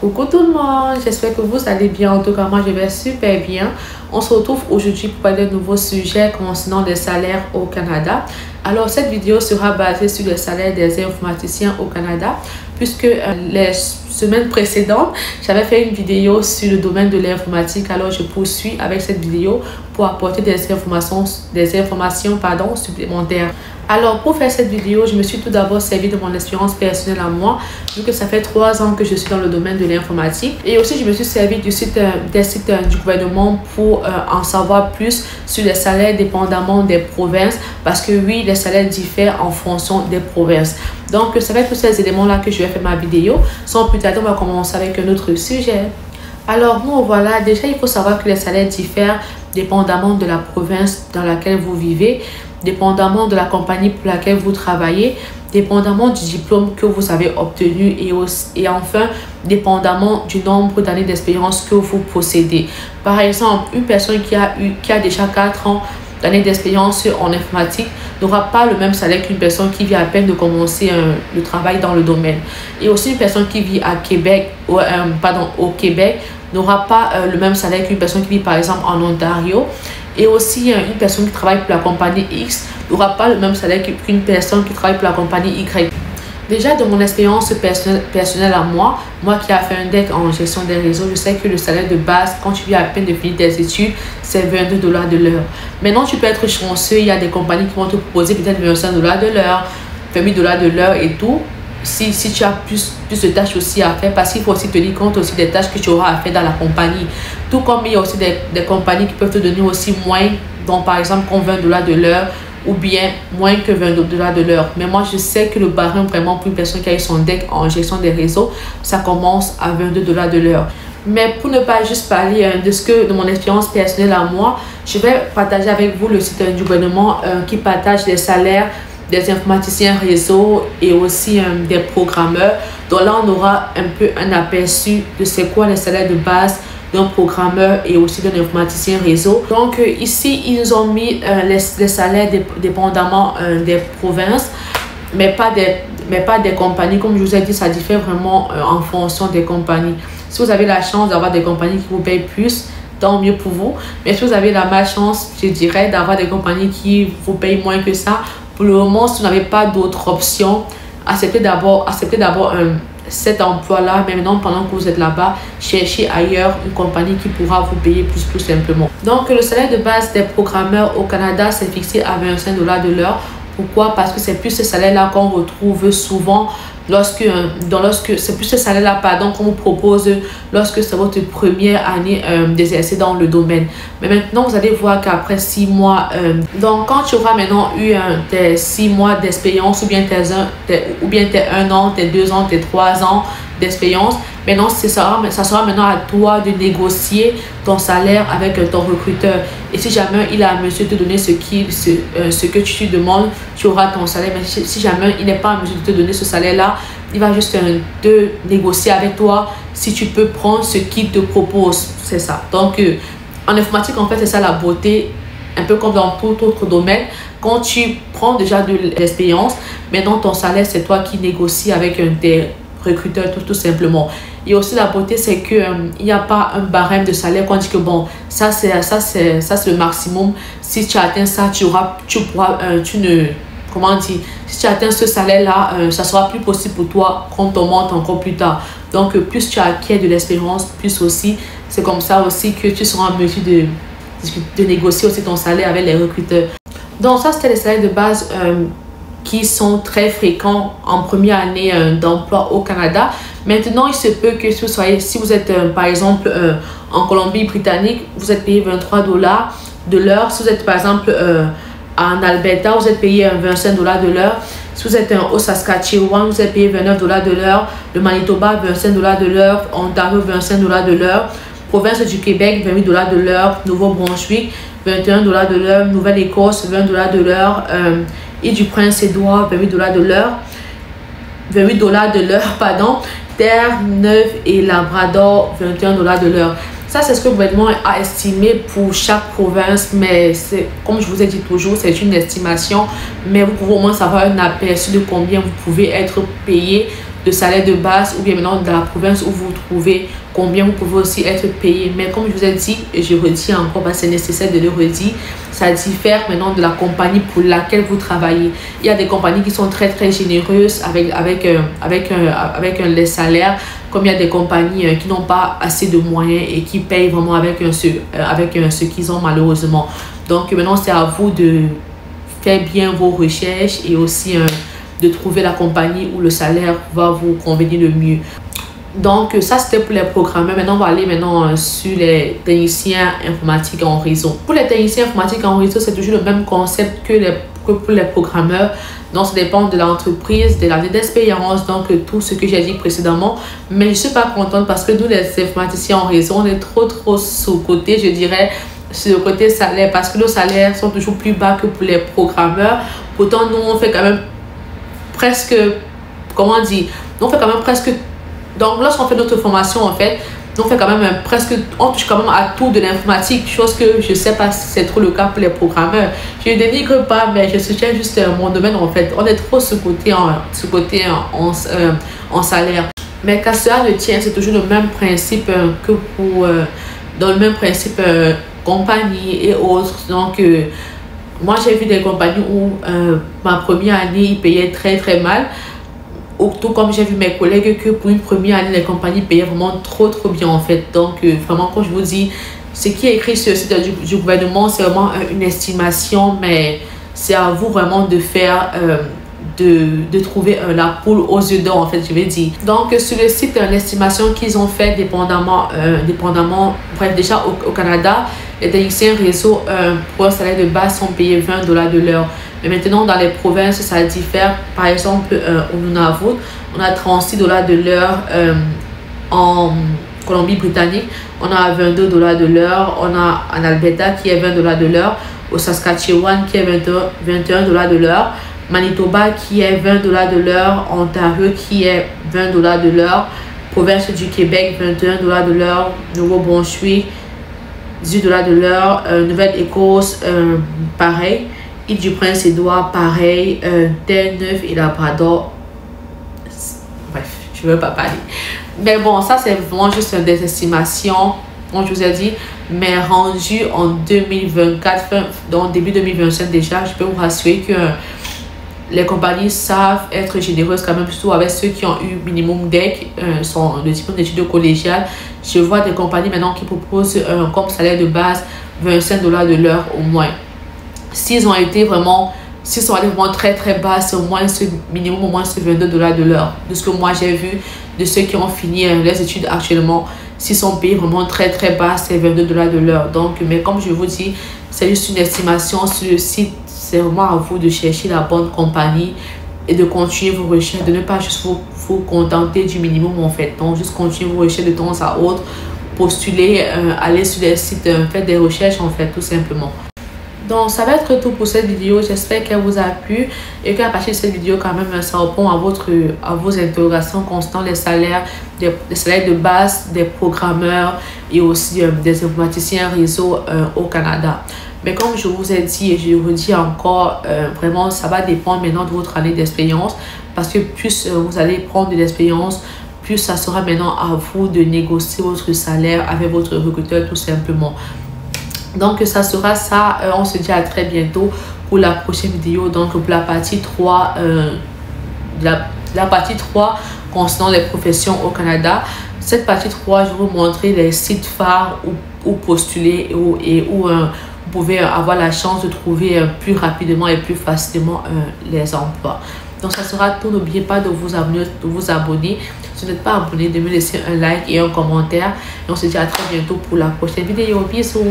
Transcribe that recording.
Coucou tout le monde, j'espère que vous allez bien. En tout cas, moi je vais super bien. On se retrouve aujourd'hui pour parler de nouveaux sujets concernant les salaires au Canada. Alors, cette vidéo sera basée sur les salaires des informaticiens au Canada, puisque les semaines précédentes, j'avais fait une vidéo sur le domaine de l'informatique. Alors, je poursuis avec cette vidéo pour apporter des informations supplémentaires. Alors, pour faire cette vidéo, je me suis tout d'abord servi de mon expérience personnelle à moi, vu que ça fait 3 ans que je suis dans le domaine de l'informatique. Et aussi, je me suis servi des sites du gouvernement pour en savoir plus sur les salaires dépendamment des provinces, parce que oui, les salaires diffèrent en fonction des provinces. Donc, ça va être tous ces éléments-là que je vais faire ma vidéo. Sans plus tarder, on va commencer avec un autre sujet. Alors, nous voilà, déjà, il faut savoir que les salaires diffèrent dépendamment de la province dans laquelle vous vivez, dépendamment de la compagnie pour laquelle vous travaillez, dépendamment du diplôme que vous avez obtenu et enfin, dépendamment du nombre d'années d'expérience que vous possédez. Par exemple, une personne qui a déjà 4 ans d'années d'expérience en informatique n'aura pas le même salaire qu'une personne qui vient à peine de commencer le travail dans le domaine. Et aussi, une personne qui vit à Québec, au Québec n'aura pas le même salaire qu'une personne qui vit par exemple en Ontario. Et aussi, une personne qui travaille pour la compagnie X n'aura pas le même salaire qu'une personne qui travaille pour la compagnie Y. Déjà, de mon expérience personnelle à moi qui a fait un DEC en gestion des réseaux, je sais que le salaire de base, quand tu viens à peine de finir tes études, c'est 22 $ de l'heure. Maintenant, tu peux être chanceux, il y a des compagnies qui vont te proposer peut-être 25 $ de l'heure, 28 $ de l'heure et tout. Si tu as plus de tâches aussi à faire, parce qu'il faut aussi tenir compte aussi des tâches que tu auras à faire dans la compagnie. Tout comme il y a aussi des compagnies qui peuvent te donner aussi moins, donc par exemple comme 20 $ de l'heure ou bien moins que 20 $de l'heure. Mais moi, je sais que le barème vraiment pour une personne qui a eu son DEC en gestion des réseaux, ça commence à 22 $ de l'heure. Mais pour ne pas juste parler de mon expérience personnelle à moi, je vais partager avec vous le site du gouvernement qui partage les salaires des informaticiens réseau et aussi des programmeurs. Donc là, on aura un peu un aperçu de c'est quoi les salaires de base d'un programmeur et aussi d'un informaticien réseau. Donc ici, ils nous ont mis les salaires dépendamment des provinces, mais pas des compagnies. Comme je vous ai dit, ça diffère vraiment en fonction des compagnies. Si vous avez la chance d'avoir des compagnies qui vous payent plus, tant mieux pour vous. Mais si vous avez la malchance, je dirais, d'avoir des compagnies qui vous payent moins que ça, pour le moment, si vous n'avez pas d'autres options, acceptez d'abord cet emploi-là. Mais maintenant, pendant que vous êtes là-bas, cherchez ailleurs une compagnie qui pourra vous payer plus simplement. Donc, le salaire de base des programmeurs au Canada, c'est fixé à 25 $ de l'heure. Pourquoi? Parce que c'est plus ce salaire-là qu'on retrouve souvent c'est plus ce salaire-là, qu'on vous propose lorsque c'est votre première année d'exercer dans le domaine. Mais maintenant, vous allez voir qu'après 6 mois, donc quand tu auras maintenant eu tes 6 mois d'expérience ou bien tes 1 an, tes 2 ans, tes 3 ans d'expérience, maintenant ça sera maintenant à toi de négocier ton salaire avec ton recruteur. Et si jamais il a à mesure de te donner ce que tu demandes, tu auras ton salaire. Mais si jamais il n'est pas à mesure de te donner ce salaire-là, il va juste te négocier avec toi si tu peux prendre ce qu'il te propose. C'est ça. Donc, en informatique, en fait, c'est ça la beauté, un peu comme dans tout autre domaine. Quand tu prends déjà de l'expérience, maintenant ton salaire, c'est toi qui négocies avec tes recruteurs tout simplement. Et aussi la beauté, c'est que il n'y a pas un barème de salaire qu'on dit que bon, ça c'est le maximum. Si tu atteins ça, si tu atteins ce salaire-là, ça sera plus possible pour toi qu'on te monte encore plus tard. Donc, plus tu acquiers de l'expérience, plus aussi, c'est comme ça aussi que tu seras en mesure de négocier aussi ton salaire avec les recruteurs. Donc, ça, c'était les salaires de base qui sont très fréquents en première année d'emploi au Canada. Maintenant, il se peut que si vous êtes par exemple en Colombie-Britannique, vous êtes payé 23 $ de l'heure. Si vous êtes par exemple en Alberta, vous êtes payé 25 $ de l'heure. Si vous êtes au Saskatchewan, vous êtes payé 29 $ de l'heure. Le Manitoba, 25 $ de l'heure. Ontario, 25 $ de l'heure. Province du Québec, 28 $ de l'heure. Nouveau-Brunswick, 21 $ de l'heure. Nouvelle-Écosse, 20 $ de l'heure. Et du Prince-Édouard, 28 $ de l'heure. 28 $ de l'heure, pardon. Terre-Neuve et Labrador, 21 $ de l'heure. Ça, c'est ce que le gouvernement a estimé pour chaque province, mais comme je vous ai dit toujours, c'est une estimation. Mais vous pouvez au moins savoir un aperçu de combien vous pouvez être payé le salaire de base ou bien maintenant dans la province où vous vous trouvez, combien vous pouvez aussi être payé. Mais comme je vous ai dit, et je redis encore parce que c'est nécessaire de le redire, ça diffère maintenant de la compagnie pour laquelle vous travaillez. Il y a des compagnies qui sont très généreuses avec les salaires, comme il y a des compagnies qui n'ont pas assez de moyens et qui payent vraiment avec ce qu'ils ont malheureusement. Donc maintenant c'est à vous de faire bien vos recherches et aussi de trouver la compagnie où le salaire va vous convenir le mieux. Donc ça c'était pour les programmeurs. Maintenant on va aller sur les techniciens informatiques en réseau. Pour les techniciens informatiques en réseau, c'est toujours le même concept que pour les programmeurs. Donc ça dépend de l'entreprise, de l'année d'expérience, donc tout ce que j'ai dit précédemment. Mais je ne suis pas contente parce que nous les informaticiens en réseau, on est trop sous-côté, je dirais, sur le côté salaire, parce que nos salaires sont toujours plus bas que pour les programmeurs. Pourtant nous on fait quand même presque, comment dire, on fait quand même presque. Donc, lorsqu'on fait notre formation, en fait, on fait quand même on touche quand même à tout de l'informatique, chose que je ne sais pas si c'est trop le cas pour les programmeurs. Je ne dénigre pas, mais je soutiens juste mon domaine, en fait. On est trop sous-côté en salaire. Mais qu'à cela ne tient, c'est toujours le même principe que pour, dans le même principe compagnie et autres. Donc, moi, j'ai vu des compagnies où ma première année, ils payaient très mal. Tout comme j'ai vu mes collègues que pour une première année, les compagnies payaient vraiment trop bien en fait. Donc vraiment, quand je vous dis, ce qui est écrit sur le site du gouvernement, c'est vraiment une estimation, mais c'est à vous vraiment de faire, de trouver la poule aux yeux d'or en fait, je vais dire. Donc sur le site, l'estimation qu'ils ont fait dépendamment, bref, déjà au Canada, les techniciens réseau pour un salaire de base sont payés $20 de l'heure. Mais maintenant, dans les provinces, ça diffère. Par exemple, au Nunavut, on a $36 de l'heure. En Colombie-Britannique, on a $22 de l'heure. On a en Alberta qui est $20 de l'heure. Au Saskatchewan qui est $21 de l'heure. Manitoba qui est $20 de l'heure. Ontario qui est $20 de l'heure. Province du Québec, $21 de l'heure. Nouveau-Brunswick, $18 de l'heure. Nouvelle-Écosse, pareil. Île du Prince-Édouard, pareil. Terre-Neuve et Labrador. Bref, je ne veux pas parler. Mais bon, ça c'est vraiment juste des estimations, comme je vous ai dit. Mais rendu en 2024, donc début 2025 déjà, je peux vous rassurer que les compagnies savent être généreuses quand même, surtout avec ceux qui ont eu minimum DEC, le diplôme d'études collégiales. Je vois des compagnies maintenant qui proposent comme salaire de base $25 de l'heure au moins. S'ils sont allés vraiment très bas, c'est au moins ce minimum, au moins ce $22 de l'heure. De ce que moi j'ai vu, de ceux qui ont fini les études actuellement, s'ils sont payés vraiment très bas, c'est $22 de l'heure. Donc, mais comme je vous dis, c'est juste une estimation sur le site. C'est vraiment à vous de chercher la bonne compagnie et de continuer vos recherches, de ne pas juste vous contenter du minimum en fait. Donc, juste continuer vos recherches de temps à autre, postuler, aller sur les sites, faire des recherches en fait, tout simplement. Donc ça va être tout pour cette vidéo. J'espère qu'elle vous a plu et qu'à partir de cette vidéo quand même ça répond à vos interrogations concernant les salaires de base des programmeurs et aussi des informaticiens réseau au Canada. Mais comme je vous ai dit et je vous dis encore, vraiment ça va dépendre maintenant de votre année d'expérience, parce que plus vous allez prendre de l'expérience, plus ça sera maintenant à vous de négocier votre salaire avec votre recruteur tout simplement. Donc ça sera ça, on se dit à très bientôt pour la prochaine vidéo, donc pour la partie 3 la partie 3 concernant les professions au Canada. Cette partie 3, je vais vous montrer les sites phares où postuler et où vous pouvez avoir la chance de trouver plus rapidement et plus facilement les emplois. Donc ça sera tout, n'oubliez pas de vous abonner. Si vous n'êtes pas abonné, de me laisser un like et un commentaire. Et on se dit à très bientôt pour la prochaine vidéo. Bisous.